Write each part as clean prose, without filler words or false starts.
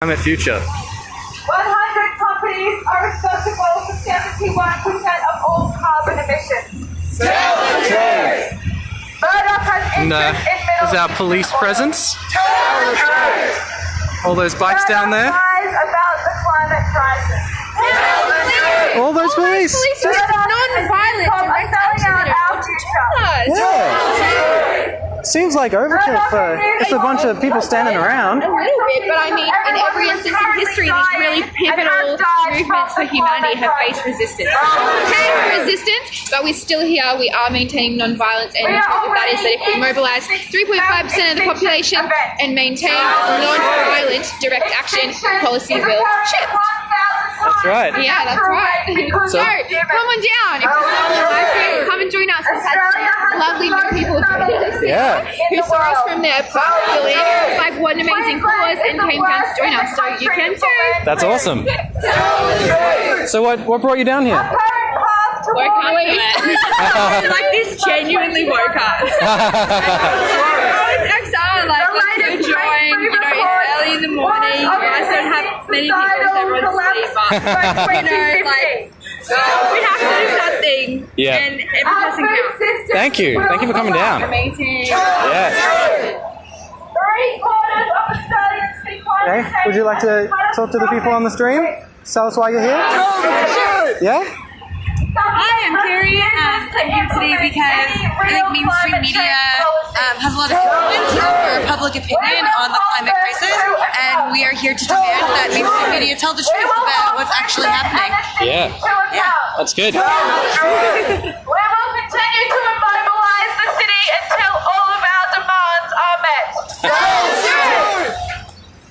Climate future. 100 companies are responsible for 71% of all carbon emissions. Tell the truth! Murdoch has interest in middle Is our police presence? Tell the truth! All those bikes down there? Lies about the climate crisis. All those police? Just non-violent direct action our future. Yeah. Seems like overkill for just a bunch of people standing around. A little bit, but I mean, in every instance in history, these really pivotal movements for humanity have faced resistance. We came for resistance, but we're still here. We are maintaining non-violence, and the truth of that is that if we mobilise 3.5% of the population and maintain non-violent direct action, policies will shift. That's right. Yeah, that's right. So, come on down. If you're on the live stream, come and join us. We've had some lovely new people join us. Yeah. Who saw us from their pavilion. It was like one amazing cause and came down to join us. So you can too. That's awesome. So what brought you down here? Woke up like this genuinely woke up. It's XR, like let's go join, you know, it's early in the morning, you guys don't have many people because everyone's asleep, but you know, like we have to do something. Yeah. And every person counts. Thank you for coming down. Amazing. Yes. 3/4 of Australians see climate Okay. change. Would you like to talk to the people on the stream? Tell us why you're here? Yeah? Hi, I'm Carrie. I'm here today because I think mainstream media has a lot of influence over public opinion on the climate crisis, and we are here to demand that mainstream media tell the truth about what's actually happening. Yeah. That's good. We will continue to immobilise the city until all of our demands are met.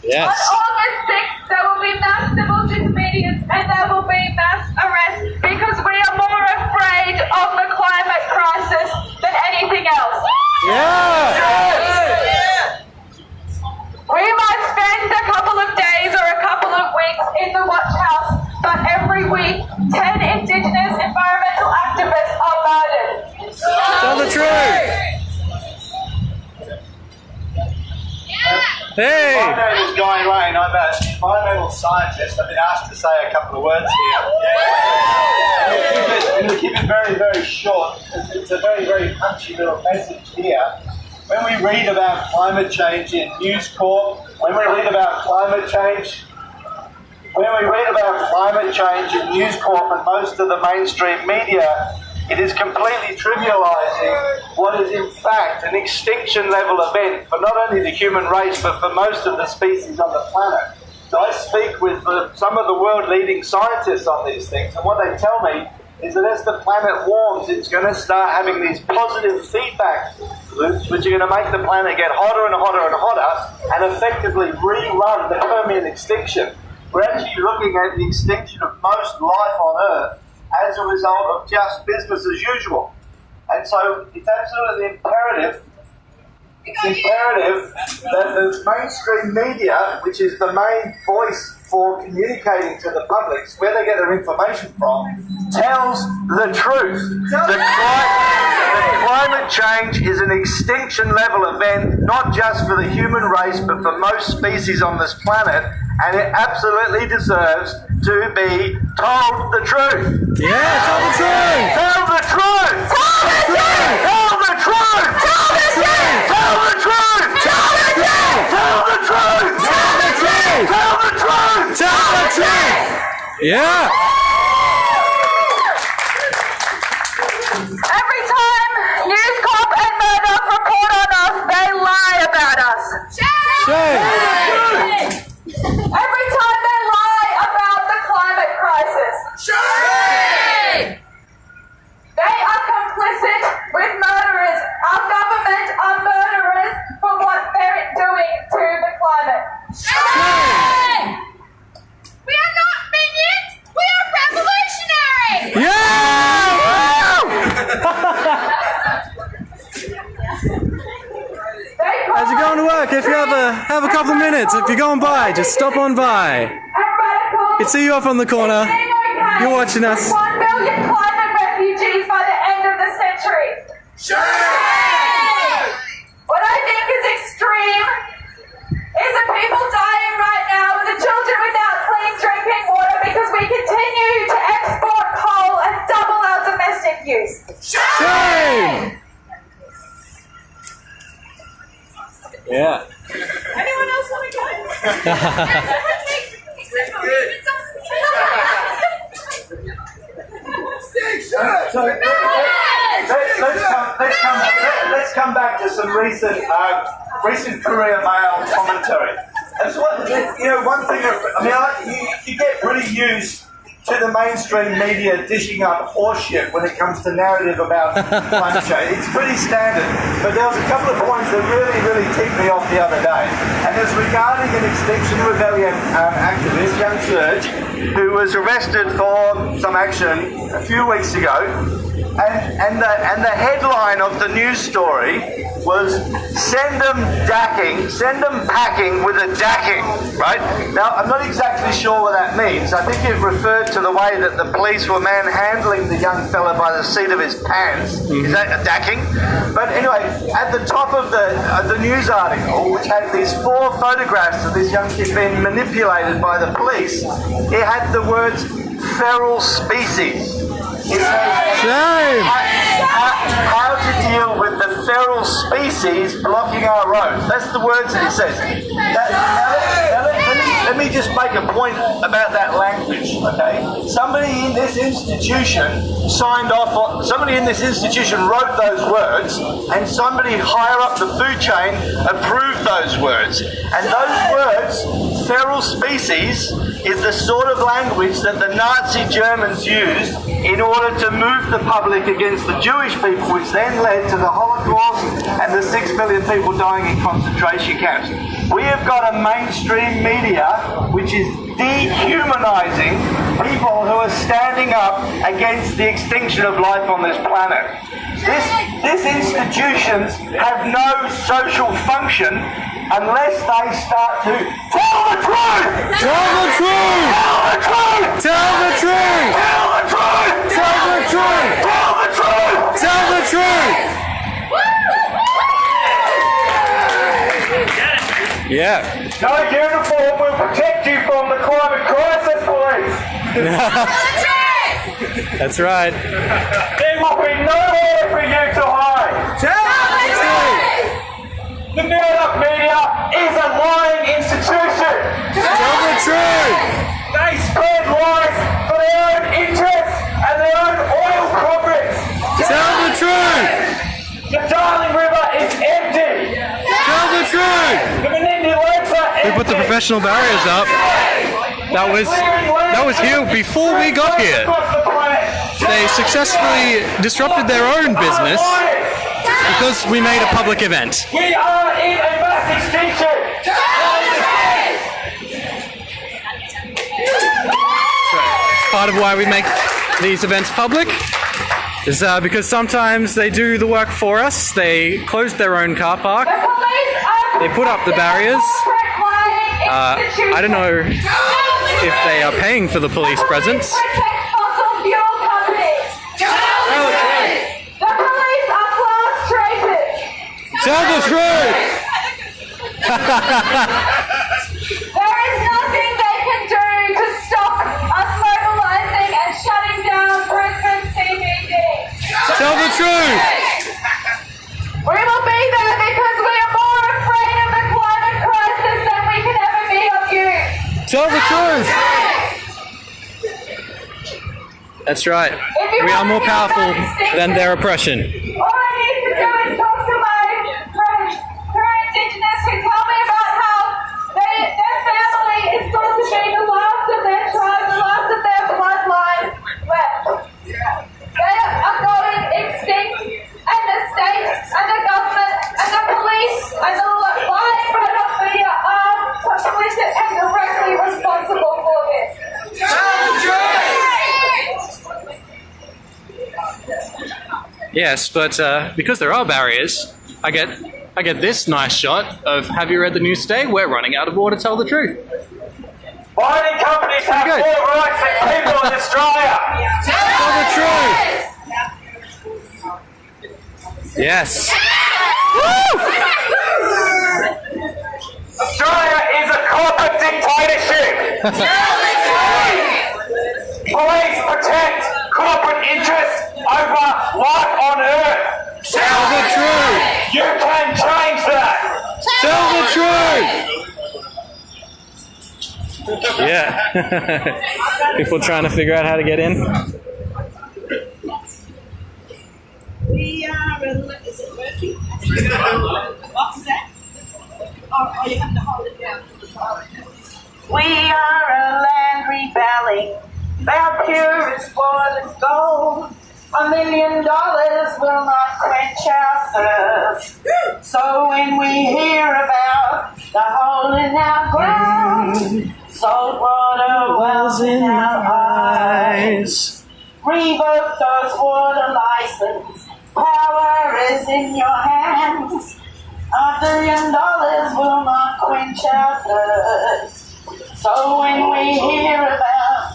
Yes. On August 6th, there will be mass civil disobedience and there will be mass arrests because we are more afraid of the climate crisis than anything else. Yeah. We might spend a couple of days or a couple of weeks in the watch house, but every week 10 Indigenous environmental activists are murdered. Tell the truth. Hey. My name is Guy Lane. I'm an environmental scientist. I've been asked to say a couple of words here. I'm going to keep it very, very short because it's a very, very punchy little message here. When we read about climate change in Newscorp, when we read about climate change in Newscorp and most of the mainstream media, it is completely trivialising what is in fact an extinction level event for not only the human race but for most of the species on the planet. So I speak with some of the world leading scientists on these things, and what they tell me is that as the planet warms, it's going to start having these positive feedback loops which are going to make the planet get hotter and hotter and hotter and effectively rerun the Permian extinction. We're actually looking at the extinction of most life on Earth as a result of just business as usual. And so it's absolutely imperative that the mainstream media, which is the main voice for communicating to the public, where they get their information from, tells the truth. The climate change is an extinction level event, not just for the human race, but for most species on this planet, and it absolutely deserves to be told the truth. Yeah, tell the truth. Tell the truth. Tell the truth. Tell the truth. Tell the truth. Tell the truth. Tell the truth. Tell the truth. Tell the truth. Tell the truth. Yeah. Every time Newscorp and Murdoch report on us, they lie about us. Shame. Every time they lie about the climate crisis. They are complicit with murderers. Our government are murderers for what they're doing to the climate. We are not minions. We are revolutionary. Yeah. As you're going to work, if you have a couple of minutes, if you're going by, just stop on by. You can see you off on the corner. You're watching us. 1 million climate refugees by the end of the century. What I think is extreme is that people dying right now with a So let's come back to some recent Courier Mail commentary. That's one thing. You get pretty used to the mainstream media dishing up horseshit when it comes to narrative about climate change. It's pretty standard. But there was a couple of points that really ticked me off the other day. And it's regarding an Extinction Rebellion activist, Young Surge, who was arrested for some action a few weeks ago. And the headline of the news story was "Send them packing with a dacking." Right? Now, I'm not exactly sure what that means. I think it referred to the way that the police were manhandling the young fella by the seat of his pants. Is that a dacking? But anyway, at the top of the news article, which had these 4 photographs of this young kid being manipulated by the police, it had the words "feral species." It says, how to deal with the feral species blocking our roads. That's the words that it says. Let me just make a point about that language, okay? Somebody in this institution wrote those words, and somebody higher up the food chain approved those words. And those words, feral species, is the sort of language that the Nazi Germans used in order to move the public against the Jewish people, which then led to the Holocaust and the 6 million people dying in concentration camps. We have got a mainstream media which is dehumanizing people who are standing up against the extinction of life on this planet. These institutions have no social function unless they start to tell the truth! Tell the truth! Tell the truth! Tell the truth! Tell the truth! Tell the truth! Tell the Tell the truth! truth! Yeah. No uniform will protect you from the climate crisis, police! That's right. There will be nowhere for you to hide! Tell the truth! The build-up media is a lying institution! Tell the truth! They spread lies for their own interests and their own oil profits! Tell the truth! The Darling River is empty! Tell the truth! The Menindee Lakes are empty! We put the professional barriers up. That was here before we got here. They successfully disrupted their own business because we made a public event. We are in a mass extinction! Part of why we make these events public is because sometimes they do the work for us. They close their own car park. They put up the barriers. I don't know if they are paying for the police presence. Tell the truth! There is nothing they can do to stop us mobilising and shutting down Brisbane CBD. Tell the truth! We will be there because we are more afraid of the climate crisis than we can ever be of you. Tell the truth! That's right. We are more powerful than their oppression. All I need to do is talk to my friends who are Indigenous who tell me about how their family is thought to be the last of their tribe, the last of their bloodline left. They are going extinct, and the state and the government and the police and the lying red-hot media are complicit and directly responsible for this. Yes, but because there are barriers, I get this nice shot of, have you read the news today? We're running out of water, tell the truth. Mining companies have good. more rights than people in Australia! Tell the truth! Yes. Australia is a corporate dictatorship! Police protect corporate interests over life on Earth! Tell the truth! You can change that! Tell the truth! Yeah. People trying to figure out how to get in. We are. Is it working? What is that? Oh, you have to hold it down. We are a land rebelling, our purest water is gold. $1 million will not quench our thirst. So when we hear about the hole in our ground, salt water wells in our eyes, revoke those water licenses. Power is in your hands. $1 billion will not quench our thirst. So when we hear about,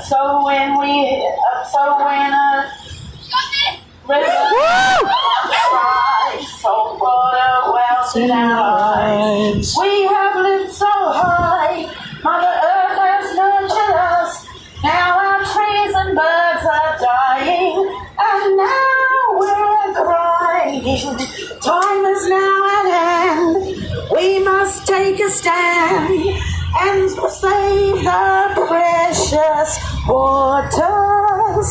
so when a river cries, salt water wells in our eyes. We have lived so high, Mother Earth has nurtured us. Now our trees and birds are dying, and now we're crying. Time is now at hand. We must take a stand and save the precious waters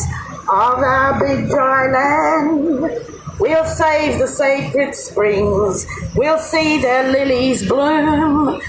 of our big dry land. We'll save the sacred springs. We'll see their lilies bloom.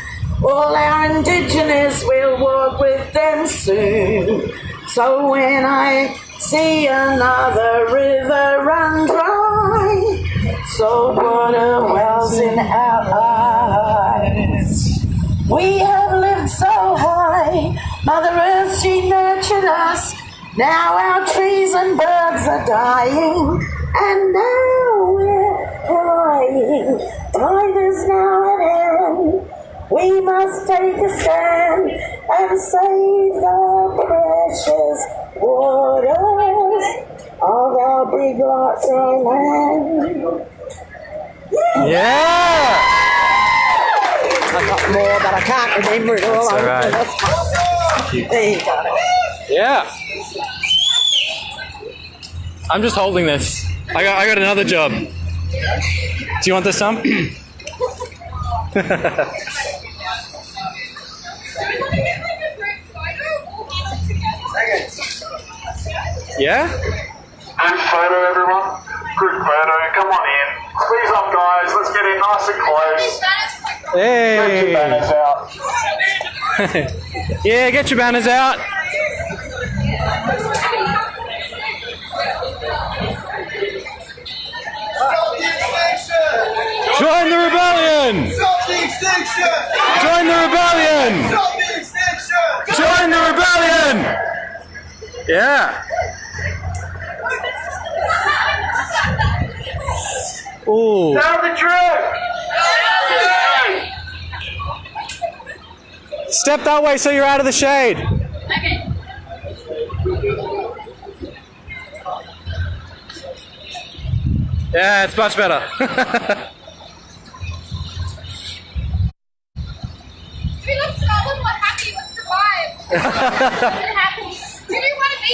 All our indigenous will walk with them soon. So when I see another river run dry, salt water wells in our eyes. We have lived so high, Mother Earth, she nurtured us. Now our trees and birds are dying, and now we're crying. Time is now at hand. We must take a stand and save the precious waters of our big dry land. Yeah! I got more, but I can't remember it all. That's all right. There you go. Yeah. I'm just holding this. I got another job. Do you want this some? Yeah? Group photo, everyone. Group photo. Come on in. Squeeze up, guys. Let's get in nice and close. Get your banners Hey! out. Yeah, get your banners out. Join the rebellion! Stop the extinction! Join the rebellion! Stop the extinction! Join the rebellion! Yeah. Ooh. Tell the truth! Step that way so you're out of the shade. Yeah, it's much better. We look solid, what happy, what's the vibe? Happy. Do we want to be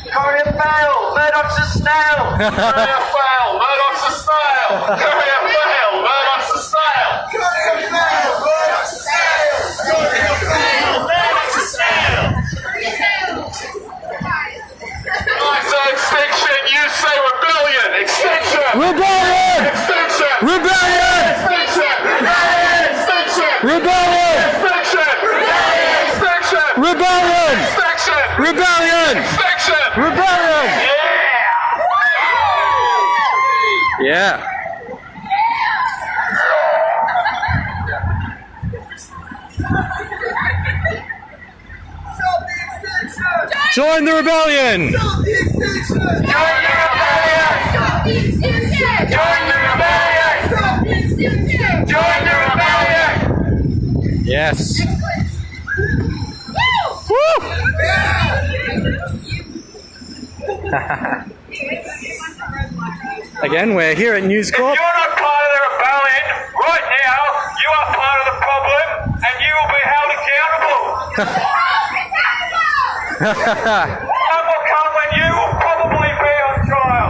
Courier fail! Murdoch's a snail! Courier fail! Murdoch's a snail! Courier fail! Murdoch's a snail! Courier fail! Murdoch's a snail! Courier fail! Murdoch's a snail! I say extinction, you say rebellion! Extinction! Rebellion! Extinction! Rebellion! Extinction! Extinction! Rebellion! Extinction! Extinction! Rebellion! Extinction! Rebellion! Extinction! Rebellion! Yeah! Yeah. Stop the extinction! Join the rebellion! Stop the extinction! Join the rebellion! Stop the extinction! Join the rebellion! Stop the extinction! Join the rebellion! Yes. Woo! Woo! Again, we're here at News If Corp. you're not part of the rebellion, right now, you are part of the problem, and you will be held accountable. That will come when you will probably be on trial.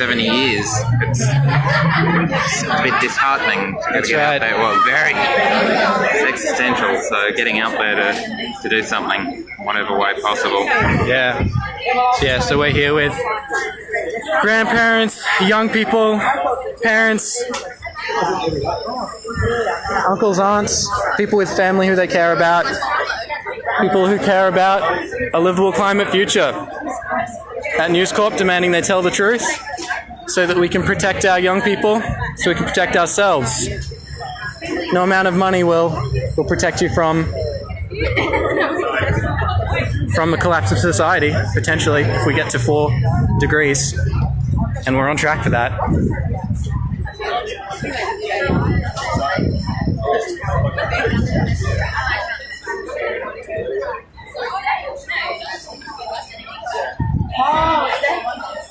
70 years. It's a bit disheartening to That's get right. out there. Well, very. It's existential, so getting out there to do something, whatever way possible. Yeah. So we're here with grandparents, young people, parents, uncles, aunts, people with family who they care about, people who care about a livable climate future. At Newscorp, demanding they tell the truth so that we can protect our young people, so we can protect ourselves. No amount of money will protect you from the collapse of society, potentially, if we get to 4 degrees. And we're on track for that.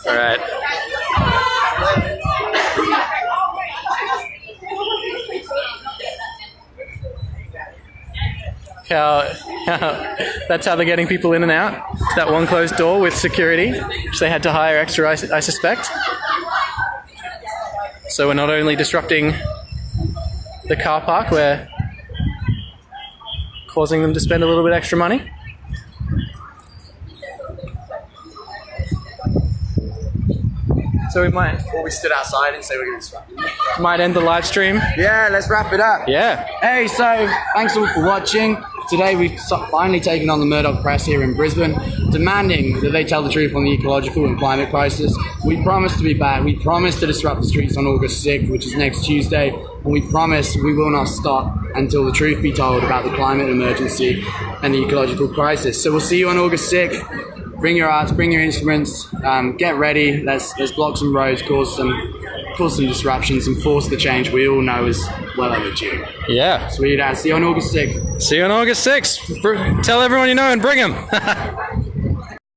All right. That's how they're getting people in and out. It's that one closed door with security, which they had to hire extra, I suspect. So we're not only disrupting the car park, we're causing them to spend a little bit extra money. So we might stood outside and say we're going to disrupt. end the live stream. Yeah, let's wrap it up. Yeah. Hey, so thanks all for watching. Today we've finally taken on the Murdoch press here in Brisbane, demanding that they tell the truth on the ecological and climate crisis. We promise to be back. We promise to disrupt the streets on August 6th, which is next Tuesday. And we promise we will not stop until the truth be told about the climate emergency and the ecological crisis. So we'll see you on August 6th. Bring your arts, bring your instruments, get ready. Let's block some roads, cause some disruptions, and force the change we all know is well overdue. Yeah. Sweet as. See you on August 6th. See you on August 6th. Tell everyone you know and bring them.